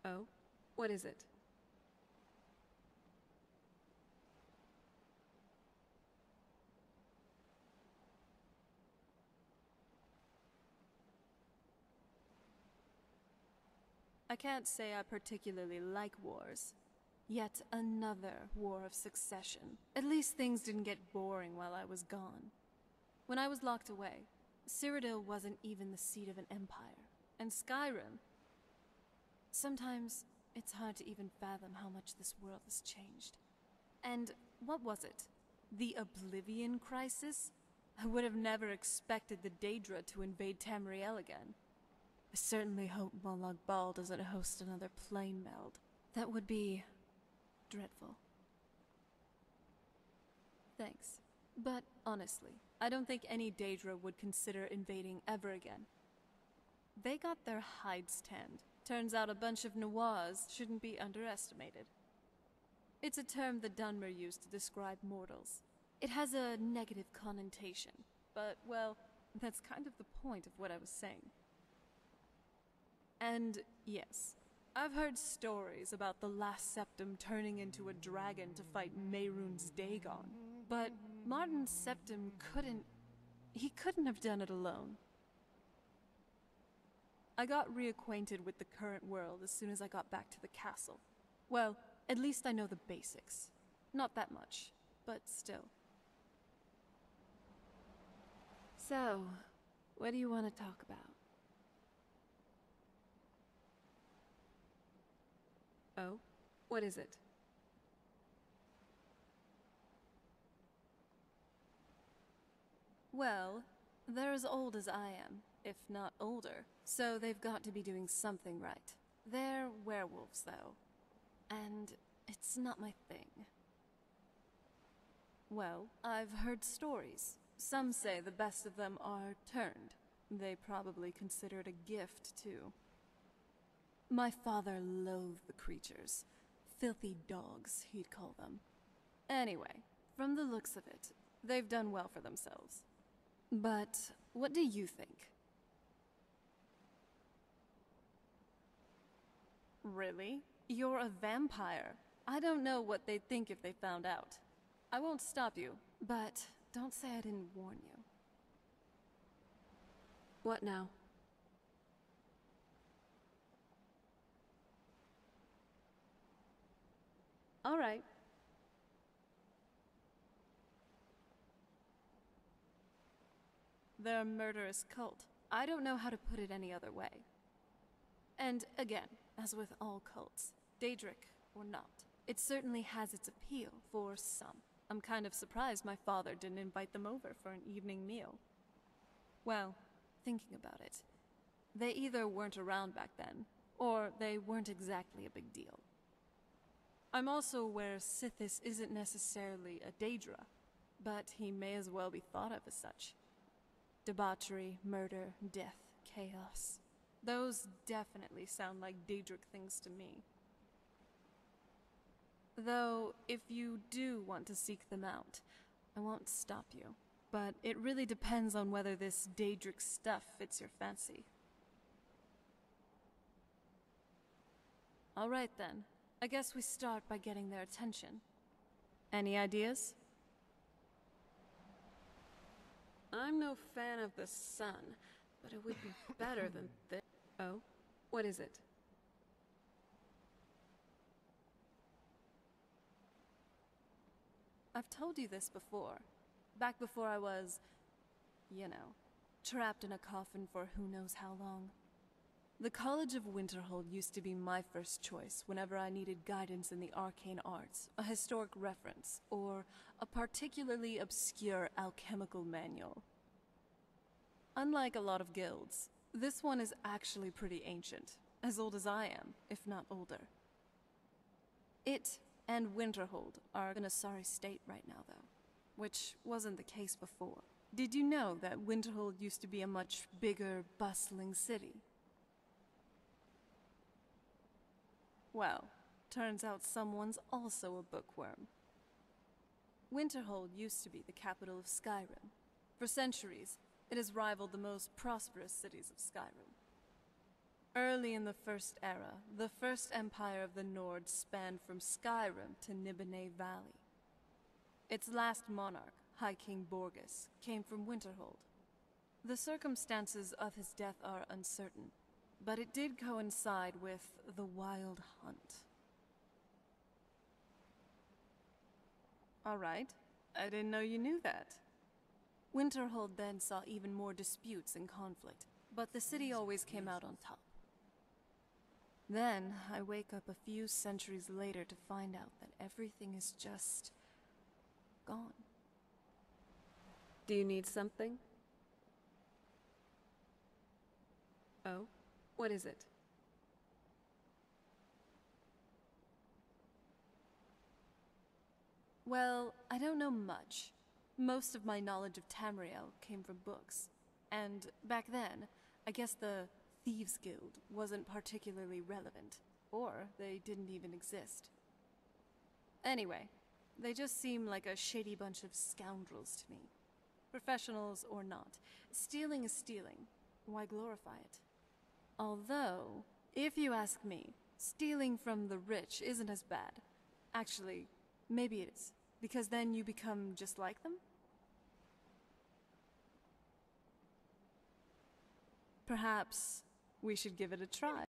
Oh? What is it? I can't say I particularly like wars. Yet another war of succession. At least things didn't get boring while I was gone. When I was locked away, Cyrodiil wasn't even the seat of an empire. And Skyrim... Sometimes it's hard to even fathom how much this world has changed. And what was it? The Oblivion Crisis? I would have never expected the Daedra to invade Tamriel again. I certainly hope Molag Bal doesn't host another plane meld. That would be... dreadful. Thanks. But honestly, I don't think any Daedra would consider invading ever again. They got their hides tanned. Turns out a bunch of Nawaz shouldn't be underestimated. It's a term the Dunmer used to describe mortals. It has a negative connotation, but, well, that's kind of the point of what I was saying. And, yes, I've heard stories about the last Septim turning into a dragon to fight Mehrunes Dagon. But Martin Septim he couldn't have done it alone. I got reacquainted with the current world as soon as I got back to the castle. Well, at least I know the basics. Not that much, but still. So, what do you want to talk about? Oh? What is it? Well, they're as old as I am, if not older, so they've got to be doing something right. They're werewolves, though, and it's not my thing. Well, I've heard stories. Some say the best of them are turned. They probably consider it a gift, too. My father loathed the creatures. Filthy dogs, he'd call them. Anyway, from the looks of it, they've done well for themselves. But what do you think? Really? You're a vampire. I don't know what they'd think if they found out. I won't stop you, but don't say I didn't warn you. What now? All right. They're a murderous cult. I don't know how to put it any other way. And again, as with all cults, Daedric or not, it certainly has its appeal for some. I'm kind of surprised my father didn't invite them over for an evening meal. Well, thinking about it, they either weren't around back then, or they weren't exactly a big deal. I'm also aware Sithis isn't necessarily a Daedra, but he may as well be thought of as such. Debauchery, murder, death, chaos. Those definitely sound like Daedric things to me. Though, if you do want to seek them out, I won't stop you. But it really depends on whether this Daedric stuff fits your fancy. Alright then. I guess we start by getting their attention. Any ideas? I'm no fan of the sun, but it would be better than this. Oh? What is it? I've told you this before. Back before I was, you know, trapped in a coffin for who knows how long. The College of Winterhold used to be my first choice whenever I needed guidance in the arcane arts, a historic reference, or a particularly obscure alchemical manual. Unlike a lot of guilds, this one is actually pretty ancient, as old as I am, if not older. It and Winterhold are in a sorry state right now, though, which wasn't the case before. Did you know that Winterhold used to be a much bigger, bustling city? Well, turns out someone's also a bookworm. Winterhold used to be the capital of Skyrim. For centuries, it has rivaled the most prosperous cities of Skyrim. Early in the First Era, the First Empire of the Nord spanned from Skyrim to Nibelheim Valley. Its last monarch, High King Borgus, came from Winterhold. The circumstances of his death are uncertain, but it did coincide with the Wild Hunt. All right. I didn't know you knew that. Winterhold then saw even more disputes and conflict, but the city always came out on top. Then, I wake up a few centuries later to find out that everything is just gone. Do you need something? Oh? What is it? Well, I don't know much. Most of my knowledge of Tamriel came from books. And back then, I guess the Thieves Guild wasn't particularly relevant. Or they didn't even exist. Anyway, they just seem like a shady bunch of scoundrels to me. Professionals or not, stealing is stealing. Why glorify it? Although, if you ask me, stealing from the rich isn't as bad. Actually, maybe it is, because then you become just like them? Perhaps we should give it a try.